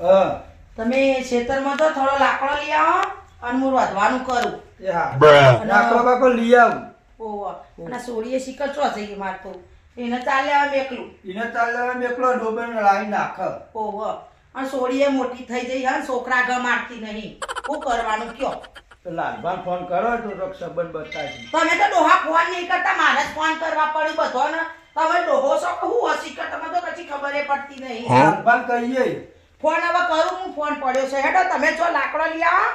હા તમે ખેતરમાં તો થોડો લાકડો લઈ આવો અને હું રોધવાનું કરું. લાકડો બાકડો લઈ આવું. ઓહો અને સોડીએ શીખર ચો જઈએ માર તો એને ચાલે આવે એકલું. એને ચાલવા એકલો ડોબન લાવી નાખ. ઓહો અને સોડીએ મોટી થઈ જઈ હા છોકરા ગમાડતી નહીં. શું કરવાનું કયો? તો લાલભાઈ ફોન કરો તો રોક સંબંધ બતાવી. તમે તો ડોહા ફોન નહીં કરતા, મારે જ ફોન કરવા પડ્યું બધોને. તમે ડોહો છો કે હું હસી કર, તમે તો કશી ખબર પડતી નહીં. લાલભાઈ કહીએ ફોન હવે કરું, હું ફોન પડ્યો છે. હેડો તમે જો લાકડો લઈ આવો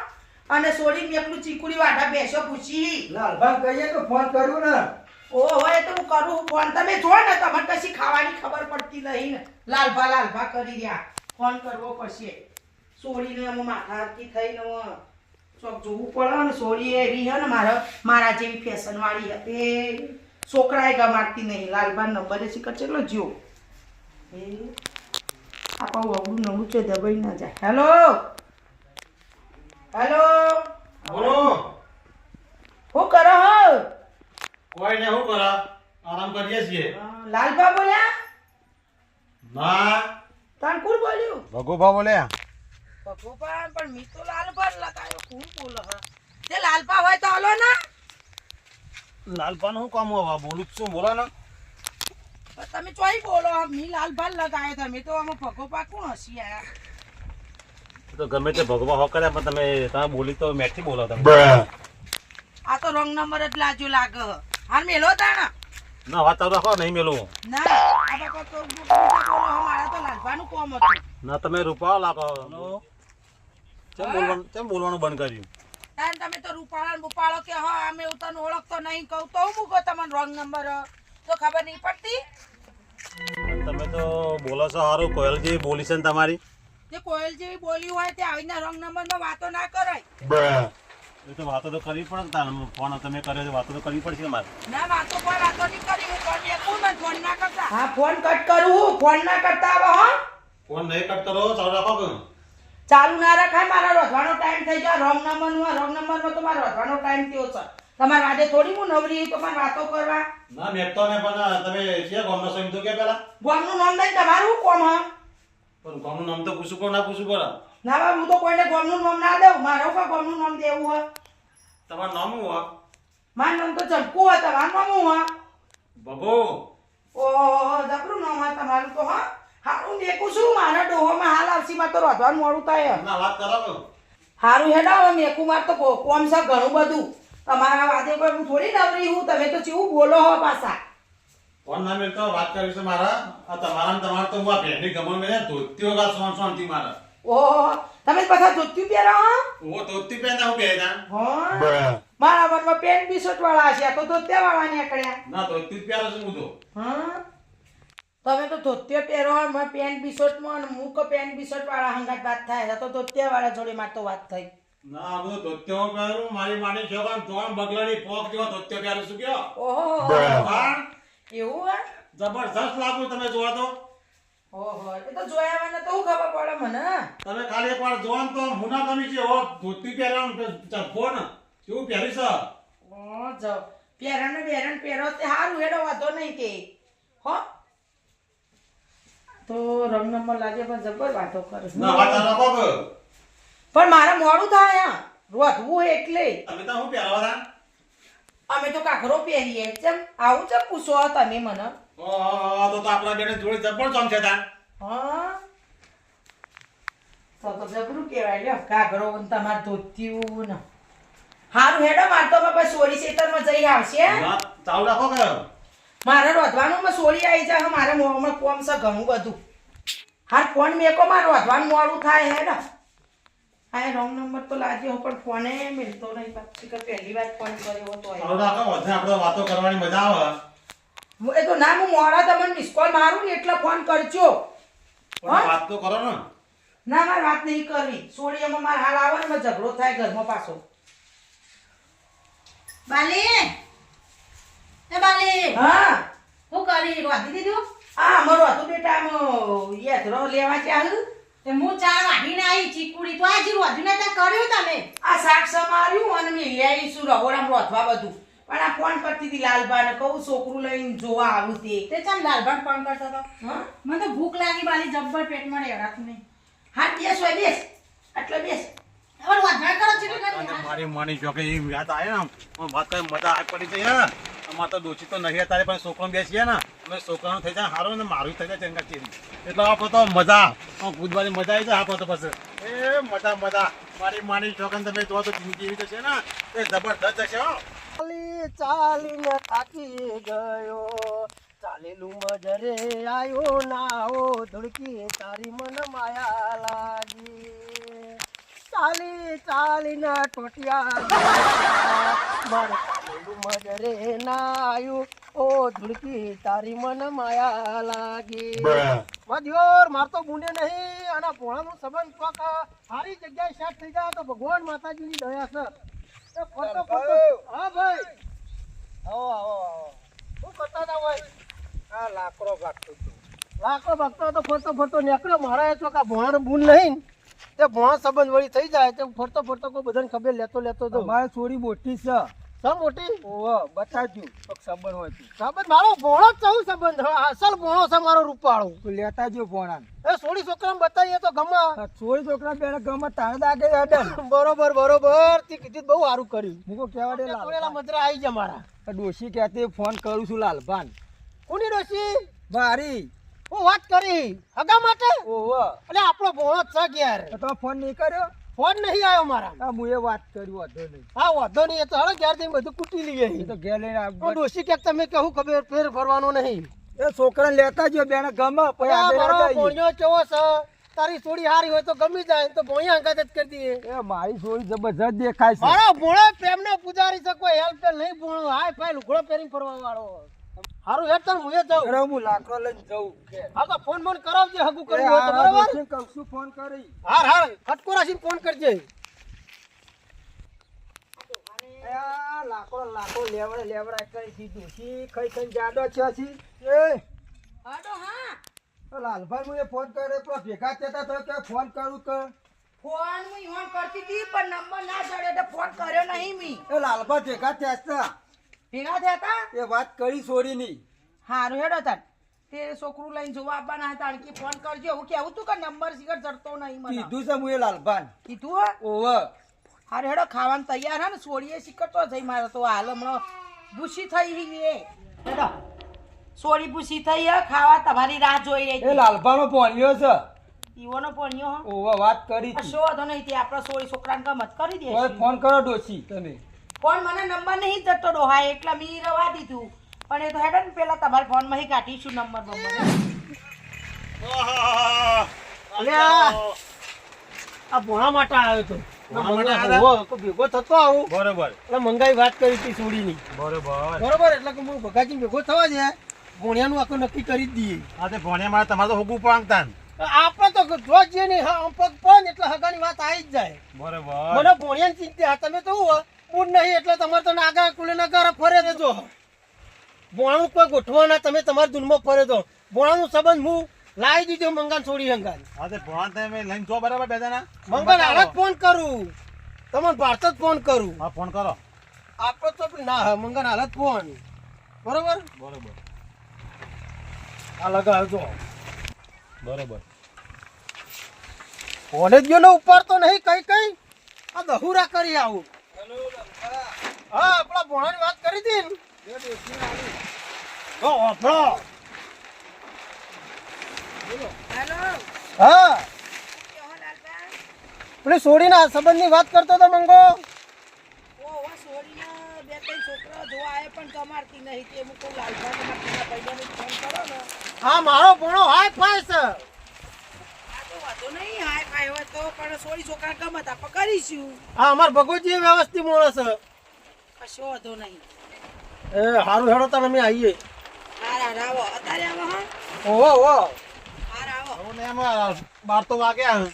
અને સોડી મેકલું ચીકુડી વાઢા બેસો પૂછી. લાલભાઈ કહીએ તો ફોન કરું ને. ઓહો એ તો હું કરું ફોન. તમે જો ને તમને કશી ખાવાની ખબર પડતી નહીં ને. લાલભા કરી રહ્યા. ફોન કરવો પડશે. સોડીને હું માથા હરકી થઈને ચોક જોવું પડે ને. સોડી એવી હે ને મારા જેવી ફેશન વાળી હતી. છોકરાએ ગમાડતી નહીં. લાલભા નંબર શીખર છે એટલો જો આપણું અવડું નવું છે દબાઈ ના જાય. હેલો હેલો બોલો. શું કરો હો? કોઈ ને શું કરો? આરામ કરીએ છીએ. લાલભા બોલ્યા? ના, તાનકુર બોલ્યું? ભગુભા બોલ્યા. ભગવાન પણ મી તો લાલભા લગાયો. કોણ બોલો હા? તે લાલભા હોય તો હાલો ને. લાલપાન હું કામ હવે બોલું જ છું, બોલો ને. પણ તમે ચોઈ બોલો? મી લાલભા લગાયો. તમે તો આમાં ભગોપા કોણ હસી આયા? તો ગમે તે ભગવા હો કર્યા પણ તમે બોલી તો મેઠી બોલો તમે. આ તો રોંગ નંબર જ લાજો લાગે. હાલ મેલો તાણા ના વાત ચાલુ રાખો, નહીં મેલું. ના આ બાપા તો બોલો. મારા તો લાલભાનું કોમ હતું. ના તમે રૂપાળો લાગો. કેમ બોલવાનું બંધ કર્યું? તાન તમે તો રૂપાળા ને બુપાળો કે હા અમે તને ઓળખતો નહીં કહું તો હું કહું તમને રોંગ નંબર તો ખબર નહીં પડતી. તમે તો બોલો છો સારું. કોયલ જેવી બોલી છે ને તમારી. જે કોયલ જેવી બોલી હોય તે આવીને રોંગ નંબરમાં વાતો ના કરાય. એ તો વાતો તો કરવી પડે ને તારે. ફોન તમે કર્યો છે, વાતો તો કરવી પડશે મારે. ના વાતો કોઈ વાતો નહીં કરી. હું ફોન એકું ને ફોન ના કરતા. હા ફોન કટ કરું. ફોન ના કરતા આવો હા. ફોન નહીં કટ કરો, ચાલુ રાખો કે. ચાલુ ના રખાય. મારા રોધવાનો ટાઈમ થઈ જાય. રોંગ નંબરનો રોંગ નંબરમાં તો મારો રોધવાનો ટાઈમ થયો છે. તમારા આજે થોડી હું નવરી તો મારે વાતો કરવા. ના મેકતો ને પણ તમે છે ગામનો છો એમ તો કે પેલા. ગામનું નામ દઈને તમારું કોમ હા? પણ ગામનું નામ તો પૂછું કોણ ના પૂછું પડે. ના બા હું તો કોઈને ગામનું નામ ના દઉં. મારું કા ગામનું નામ દેવું હોય? તમારું નામ શું હોય? મારું નામ તો ચંપુ હોય. તમારું નામ શું હોય? ભગો. ઓહો જબરું નામ હોય તમારું તો હા. હારું મેકું છું. મારા ડોહોમાં હાલ આવસીમાં તો રોધવાનું મોડું થાય. ના વાત કરો કે. હારું હેડા હવે મેકું માર તો કોમ છે ઘણું બધું. તમારા વાદે પર હું થોડી નવરી હું. તમે તો ચેવું બોલો હો પાછા. ફોન ના મેલતો વાત કરી છે મારા. આ તમારા ને તમારે તો હું આ ભેંડી ગમણ મેં ધોતીઓ કા સોનથી મારા. ઓહો તમે પાછા ધોતી પહેરો હો? ઓ ધોતી પહેરતા હું પહેરતા. હા મારા મનમાં પેન્ટ બી-શર્ટ વાળા છે તો ધોતિયા વાળા નીકળ્યા. ના ધોતી જ પહેરું છું હું તો. હા તમે તો ધોતિયા પહેરો હોય. મેં પેન્ટ બી-શર્ટમાં અને હું કે પેન્ટ બી-શર્ટ વાળા હંગાત વાત થાય તો ધોતિયા વાળા જોડે માર તો વાત થઈ. ના હું ધોતીઓ પહેરું. મારી માની છોકરા ત્રણ બગલાની પોક જેવો ધોતીઓ પહેરું છું કયો. ઓહો હા એવું હે? જબરજસ્ત લાગુ તમે જોવા તો. ઓહો એ તો જોયા મને તો ખબર પડે મને. તમે ખાલી એકવાર જોવા ને તો મુના કમી છે. ઓ ધોતી પહેરવાનું ચપ્પો ને કેવું પહેરી છે. ઓ જો પહેરણ ને બેરણ પહેરો તે હારું હેડો વાંધો નહીં કે હો. તો રંગ નંબર લાગે પણ જબર વાતો કરે. ના વાત રાખો કે. પણ મારે મોડું થાય હા રોધવું એટલે. તમે તો હું પહેરવા અમે તો કાકરો પહેરીએ. ચમ આવું ચમ પૂછો તમે મને? તો આપણા બેને જોડે જબર જમ છે તા. હા તો જબરું કહેવાય લ્યો. કાકરો ને તમારે ધોત્યું ને હારું હેડો. માર તો બાપા સોરી ખેતરમાં જઈ આવશે. ના ચાલુ રાખો કે. મારે રોધવાનું માં સોરી આવી જાય. મારે મોમાં કોમ છે ઘણું બધું. હાર ફોન મેકો. મારે રોધવાનું મોડું થાય હેડો. આ રોંગ નંબર તો લાગ્યો પણ ફોને મિલતો નહીં. પાછી કે પહેલી વાર ફોન કર્યો તો ચાલુ રાખો. વધે આપણે વાતો કરવાની મજા આવે. એ તો ના હું મોડા તમને મિસ કોલ મારું ને એટલે ફોન કરજો. પણ વાત તો કરો ને. ના મારે વાત નહીં કરવી. સોડિયામાં મારે હાલ આવે ને ઝઘડો થાય ઘરમાં પાછો. બાલી એ બાલી હા હું કરી રોધી દીધું? આ અમારો હતું બેટા આમ યાત્રો લેવા ચાલ. તે હું ચાર વાઢીને આવી ચીકુડી તો આજે રોધી ને કર્યું તમે. આ શાક સમાર્યું અને મેં લઈ આવીશું રહોડામાં રોધવા બધું. પણ આ ફોન કરતી હતી લાલબાને કહું છોકરું લઈને જોવા આવું તે. તે ચાલ લાલભાઈ ફોન કરતો હતો. હા મને તો ભૂખ લાગી બાલી જબ્બર પેટમાં રેડાતું નહીં. હા બેસ હોય બેસ એટલે બેસ હવે વાંધા કરો છો એટલે અને નથી. મારી માની છોકરી એમ યાદ આવે ને આમ વાત કરે મજા આવી પડી જાય ને અમાર તો ડોશી તો નહીં તારે પણ છોકરો બેસીએ ને અમે છોકરાનું થઈ જાય સારું ને મારું થઈ જાય ચંગા ચેરી એટલે આપણે તો મજા ભૂતવાની મજા આવી જાય આપણે તો પછી એ મજા મારી માની છોકરાને તમે જો તો જિંદગી એવી તો છે ને એ જબરદસ્ત છે હો ચાલીને થાકી ગયો ચાલેલું મજરે આયો ના હો ધડકી તારી મન માયા લાગી ચાલીને ટોટિયા ગયા. મારે ચાલેલું મજરે ના આયું ઓ ધડકી તારી મન માયા લાગી મધ્યોર માર તો બુને નહીં અને ભોળાનો સંબંધ કોક સારી જગ્યાએ સેટ થઈ જાય તો ભગવાન માતાજીની દયા છે. એ ફરતો ફરતો હા ભાઈ આવો શું કરતા હતા ભાઈ? આ લાકડો કાઢતો હતો. લાકડો ભાગતો તો ફરતો નીકળ્યો. મારા તો કા ભોણાનો બુન નહીં ને, તે ભોણા સંબંધ વળી થઈ જાય તે ફરતો કોઈ બધાને ખબર લેતો તો મારે થોડી મોટી છે. સમ મોટી ઓહો બતાવજો કોક સંબંધ હોય તો. સંબંધ મારો ભોણો જ ચૌ સંબંધ અસલ ભોણો છે મારો રૂપાળો. તો લેતા જો ભોણાને. એ સોળી છોકરાને બતાવીએ તો ગમા. છોડી છોકરા પેલા ગમે તારે દાગે હેડે. બરોબર તે કીધું બહુ સારું કર્યું. મૂકો કહેવા દે તોડેલા લાલભાન. મજરા આવી ગયા મારા. ડોશી કહેતી ફોન કરું છું લાલભાન. કોની ડોશી? મારી. હું વાત કરી હગા માટે. ઓહો એટલે આપણો ભોણો જ છે યાર. તો તમે ફોન નહીં કર્યો? ફોન નહીં આવ્યો મારા. હા હું એ વાત કરી વાંધો નહીં. હા વાંધો નહીં. એ તો હવે ઘેર જઈને બધું કૂટી લઈએ. એ તો ઘેર લઈને તો ડોશી ક્યાંક તમે કહું ખબર ફેર ફરવાનો નહીં. એ છોકરાને લેતા જો બેને ગમે પછી આ આગળ મારો લગાવીએ. ભોણિયો કેવો છે? તારી થોડી હારી હોય તો ગમી જાય તો ભોણિયા અંગાત જ કરી દઈએ. એ મારી છોડી જબરજસ્ત દેખાય છે. મારો ભોણો પ્રેમનો પૂજારી છે. કોઈ હેલ્પ નહીં ભોણો હાય ફાય લુગડો પહેરીને ફરવા વાળો. હારું હેડ તને હું એ જાઉં. અરે હું લાકડો લઈને જઉં. હા તો ફોન બોન કરાવજે હગું એ કરવું હોય તો આ બરાબર. ડોશીને કહું છું ફોન કરી. હાર ફટકો રાખીને ફોન કરજે. એ આ લાકડો લેવડા કરી દીધું છે. ખાઈ જાડો છે છી. એ હાડો હા તો લાલભાઈ હું એ ફોન કર્યો તો ભેગા થતા તો કે ફોન કરું કે ફોન હું ઈવન કરતી હતી પણ નંબર ના જડે એટલે ફોન કર્યો નહીં મી. એ લાલભાઈ ભેગા થયા હતા. ભેગા થયા તા એ વાત કરી છોડીની. હારું હેડો તાર તે છોકરું લઈને જોવા આવવાના હતા કે ફોન કરજો હું કેવું તું કે નંબર સિગર જડતો નહીં મને કીધું છે હું એ લાલભાઈ. કીધું હે ઓહો હારું હેડો ખાવાનું તૈયાર હે ને સોડીએ સિકરતો થઈ મારે તો હાલ હમણાં ભૂસી થઈ રહી એ હેડો સોડી ભૂસી થઈ હે ખાવા તમારી રાહ જોઈ રહી એ લાલભાઈનો ફોન્યો છે. ઈવોનો પોણ્યો હો ઓહો વાત કરી હતી. કશો વાંધો નહીં તે આપણા સોડી છોકરાને ગમત કરી દે હવે ફોન કરો ડોશી તમે. ફોન મને નંબર નહીં જતો ડોહા એટલે મી રવા દીધું પણ એ તો હેડો ને પેલા તમારા ફોન માં કાઢીશું નંબર અલ્યા આ ભોણા માટે આવ્યો તો. ભોણા માટે આવ્યા? ઓહો, કોઈ ભેગો થતો આવું બરોબર એટલે મંગાઈ વાત કરી હતી સોડીની. બરોબર એટલે કે હું ભગાજી ભેગો થવા છે ભોણિયાનું આખું નક્કી કરી જ દઈએ. આ તે ભણ્યા મારે તમારે તો હોગું પાંગતા ને. આપણે તો જો જઈએ ને પગ પણ એટલે હગાની વાત આવી જ જાય. બરોબર મને ભોણિયાની ચિંતા. તમે તો હું મૂડ નહીં એટલે તમારે તો નાગા કુલે નગારા ફરે દેજો. ભોણાનું કોઈ ગોઠવાના તમે તમારા ધૂનમાં ફરે દો. ભોણાનું સંબંધ હું લાવી દીધો મંગાન છોડી હંગાન. આ તે ભણા તમે લઈને જો બરાબર બે જણા મંગાન હાલ જ ફોન કરું તમને ભારત જ ફોન કરું. હા ફોન કરો આપણે તો ના મંગાન હાલ જ ફોન. બરોબર બરોબર આ લગાવજો. બરોબર ફોને જ ગયો ને ઉપર તો નહીં કઈ આ દહુરા કરી આવું. હા આપણા ભોણાની વાત કરી હતી ને. તો વાપરો. હેલો હા પેલી છોડીના સંબંધની વાત કરતો તો મંગો. ઓ સોડીને બે ત્રણ છોકરા જોવા આવે પણ તમારતી નહીં તે હું કહું લાલભા તમારા ભાઈને ફોન કરો ને હા મારો ભોણો હાય ફાય છે. આ તો વાંધો નહીં હાય ફાય હોય તો પણ સોડી છોકરા ગમત આપણે કરીશું હા અમાર ભગવજી વ્યવસ્થિત માણસ છે. કશો વાંધો નહીં એ હારું હેડો તમે અમે આવીએ. હાર આવો અત્યારે આવો હા ઓહો હાર આવો હવે ને એમાં 12 તો વાગ્યા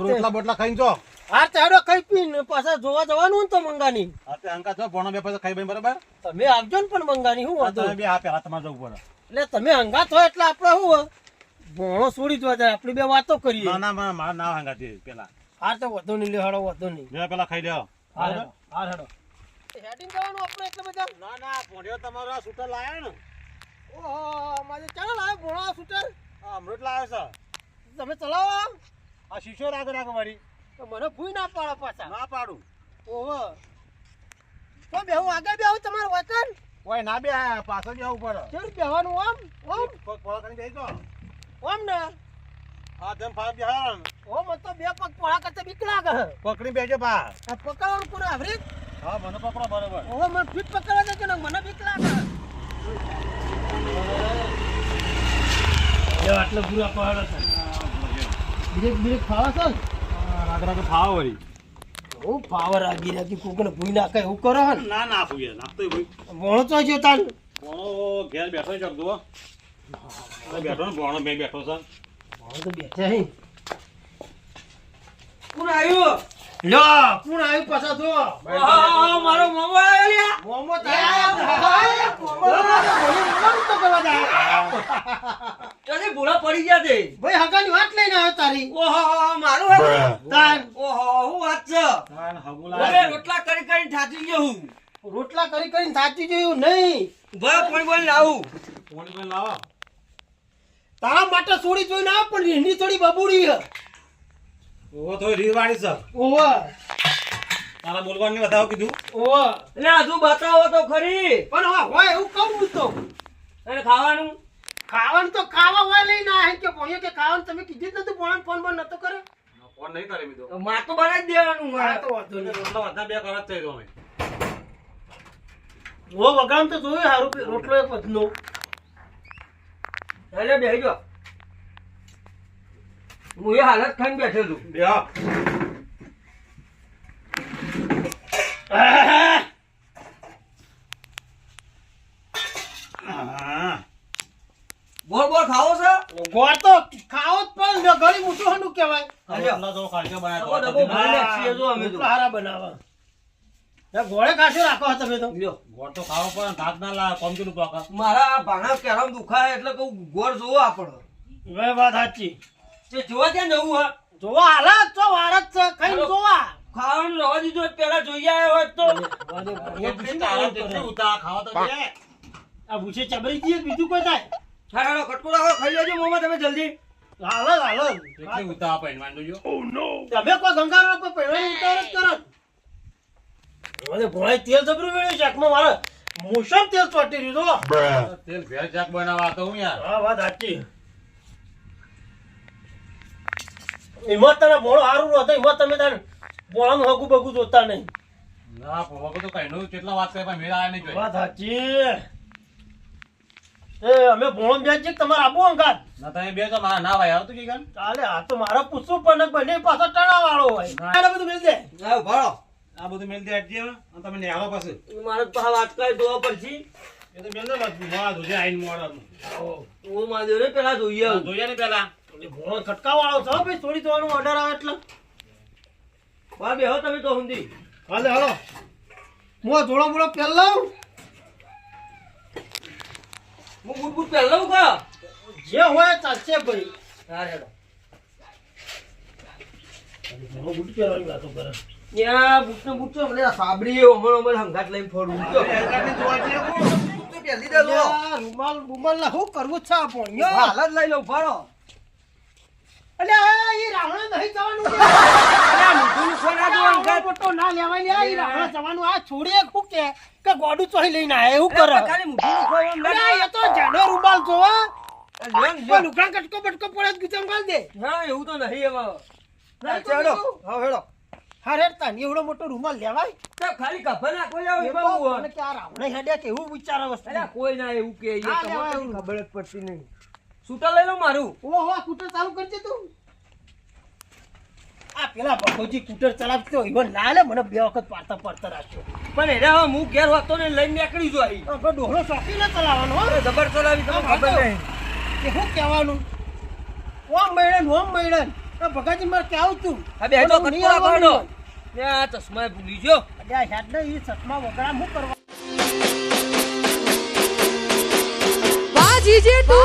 રોટલા બોટલા ખાઈને જો હા તો હેડો ખાઈ પીને પાછા જોવા જવાનું ને તો મંગાની. આ તે અંકા જો ભણો બે પછી ખાઈ ભાઈ બરાબર તમે આવજો ને પણ મંગાની શું આ વાંધો. તમે બે આપે તમારે જવું પડે એટલે તમે હંગાત હોય એટલે આપણે શું ભોણો છોડી જવા જાય આપણે બે વાતો કરીએ. ના ના મારા ના હંગાતી પેલા હા તો વધુ નહીં લે હેડો વધુ નહીં. બે પેલા ખાઈ લ્યો હા હેડો હેડિંગ કરવાનું આપણે એટલે બધા. ના ના ભણ્યો તમારો આ શૂટર લાયા ને ઓહો મારે ચાલો લાવે ભોણો શૂટર આ અમૃત લાવ્યો છે તમે ચલાવો. આ શીશો રાગ વળી તો મને ભૂઈ ના પાડો પાછા. ના પાડું. ઓહો તો બેહું આગળ બેહું તમારું વચન ઓય ના બે પાછળ જવું પડે. ચેર બેહવાનું આમ આમ પગ પોળા કરીને બેસી જાઓ. આમ ને આ તેમ ફાળ બેહાડ. ઓ મને તો બે પગ પોળા કરતા બીક લાગે છે. પકડી બેસજો બા. આ પકડવાનું કોને આવરી? હા મને પકડો બરોબર. ઓહો મને ફીટ પકડવા દેજો ને મને બીક લાગે. એ આટલો પૂરા પહાડો છે. બ્રેક ખાવા છે ને? રાગ ફાવ વળી. હું પાવર આગી રાખી કોકને ભૂઈ નાખે એવું કરો હે ને? ના નાખું યાર નાખતો ભાઈ. ભણો તો જો તાન ભણો ઘેર બેઠો છે ચકદો. બેઠો ને ભણો બે બેઠો છે. ભણો તો બેઠા હી. કોણ આવ્યું? લ્યો કોણ આવ્યું પાછા તો? ઓહો, મારો મોમો આવ્યો લ્યા. મોમો તાય તો કરવા જાય. તને ભૂલા પડી ગયા તે. ભાઈ હગાની વાત લઈને આવ્યો તારી. ઓહો, મારું હતું. તાન ઓહો, હું વાત છે. હા હગુલા. હવે રોટલા કરી કરીને થાકી ગયો હું. રોટલા કરી કરીને થાચી જોયું નહીં. ભાઈ પાણી બોલ લાવું. ફોન કરીને લાવો. તારા માટે સોડી જોઈને આવ પણ હિન્દી થોડી બબુડી હે. ઓ તો રીવાડી છે. ઓહો તારા બોલવાની વધાવ કીધું. ઓહો એટલે હજુ બતાવો તો ખરી. પણ હવે હોય એવું કહું તો અને ખાવાનું ખાવાનું તો ખાવા હોય લઈને આવે કે ભણ્યો કે ખાવાનું તમે કીધું જ નતું ભણવાનું ફોન બંધ નતો કરે. ફોન નહીં કરે મીધો. માર તો બનાવી જ દેવાનું. હા તો વાંધો નહીં. રોટલા વધા બે કરત થઈ અમે. ઓ વગામ તો જોયું હારું કે રોટલો એક વધનો. એટલે બેસી જાઓ. હું એ હાલત ખાઈને બેઠો છું. બેહો. હા. બોલ બોલ ખાવો છે? ગોળ તો ખાવો જ પણ ઘણી મોટું હંડું કહેવાય. રોટલા તો ખાલસો બનાવ્યો. ડબ્બો ડબ્બો ભરી નાખીએ જો અમે તો. રોટલા હારા બનાવે. ગોળે કાશો રાખો તમે તો. લ્યો. ગોળ તો ખાવો પણ ધાક ના લા કોમ કેટલું પાકા. મારા ભાણા કેરામ દુખાય એટલે કહું ગોળ જોવો આપણો. એ વાત સાચી. તે જોવા ક્યાં જવું હે? જોવા હાલત તો વારત છે ખાઈ જોવા. ખાવાનું રવા દીધું પેલા જોઈ આવ્યા હોત તો. એટલી તારા તેટલી ઉતા ખાવા તો દે. આ ભૂસે ચબરી ગઈ બીજું કોઈ થાય. હાલો કટકો રાખો ખાઈ લેજો મોમાં તમે જલ્દી. હાલત હાલત. એટલી ઉતા પહેરવાન જોજો. તમે કોઈ ગંગારો કોઈ પહેરવાની ઉતાર જ કરો. મને ભોળાઈ તેલ જબરું વેળ્યું શાકમાં મારે મોસમ તેલ ચોટી રહ્યું તો. તેલ ભેળ શાક બનાવવા તો હું યાર. હા વાત સાચી. એમાં તને ભોળો સારું હતો એમાં તમે તારે ભોળાનું હગું બગું જોતા નહીં. ના પોવા તો કઈ નું કેટલા વાત કરે પણ મેળ આયા નહીં જોઈ. વાત સાચી. એ અમે ભોળો બેસ છે તમારે આબુ અંગાત. ના તમે બે તો મારા ના ભાઈ આવતું કે કાન. ચાલે આ તો મારે પૂછવું પણ બને પાછો ટણા વાળો હોય. આ બધું મિલ દે. આવ ભાળો. આ બધું મેલ દે અડજી અને તમે ને આવો પાસે. મારે તો આ વાત કઈ જોવા પડશે. એ તો મેલ દે મોડા જોજે આઈન મોડા. હું માર્યો ને પેલા જોઈએ આવું. જોઈએ ને પેલા. ભોળો ખટકા વાળો છો ભાઈ થોડી જોવાનું ઓર્ડર આવે એટલે. બા બેહો તમે તો હુંદી. હાલે હાલો. હું જોડો બોળો પહેલા હું બૂટ બૂટ પહેલા લઉં કા? જે હોય ચાલશે ભાઈ. હા હેડો. હું બુટ પહેરવાની વાતો કરે. ત્યાં બૂટ ને બૂટ તો મને સાબડી હમણાં હંગાત લઈને ફોડું. બૂટ તો પહેલી દે લો. યાર, રૂમાલ રૂમાલ ના શું કરવું છે આ પણ હાલ જ લઈ લઉં ભાળો. અલ્યા એ રાવણ નહીં જવાનું છે. અલ્યા મૂઠું ફોન આ જો આવડો હંગાત. મોટો ના લેવાય લ્યા, એ રાવણ જવાનું આ છોડીએ શું કે ગોડું ચોહી લઈને આયા એવું કરે. ખાલી મૂઠું ફોન એમ અલ્યા, એ તો જાડો રૂમાલ જોવા લ્યો કોઈ લુગડા કટકો બટકો પડે જ ગુચમ ગાલ દે. હા એવું તો નહીં એમાં. નહીં તો ચાલો બીજું? હા હેડો. હા રેડતા ને એવડો મોટો રૂમાલ લેવાય. તો ખાલી કફન નાખો જાવ એ એમાં હું મને કે આ રાવણે હેડ્યા કે એવું વિચારે વસ્તુ. અલ્યા કોઈ ના એવું કે એ હા, તમને લેવાય કશી એવું. ખબર જ પડતી નહીં. સૂટર લઈ લઉં મારું. ઓહો સ્કૂટર ચાલુ કરજે તું. આ પેલા બખોજી સ્કૂટર ચલાવતો ઈવન ના લે મને બે વખત પાડતા પડતા રાખ્યો. પણ એને હવે હું ઘેર હોતો ને લઈને નીકળી જો આવી. તો ડોહળો શોખી ના ચલાવવાનો હો. જબર ચલાવી તમને ખબર નહીં. કે શું કહેવાનું ઓમ મૈડન તો ભગાજી મારે કેવું તું હા બે તો નહીં કટકો આવવાનું. રાખવાનો. ને આ ચશ્મા ભૂલી ગયો. અલ્યા હેડ ને ઈ ચશ્મા વગડા શું કરવા. Bajije tu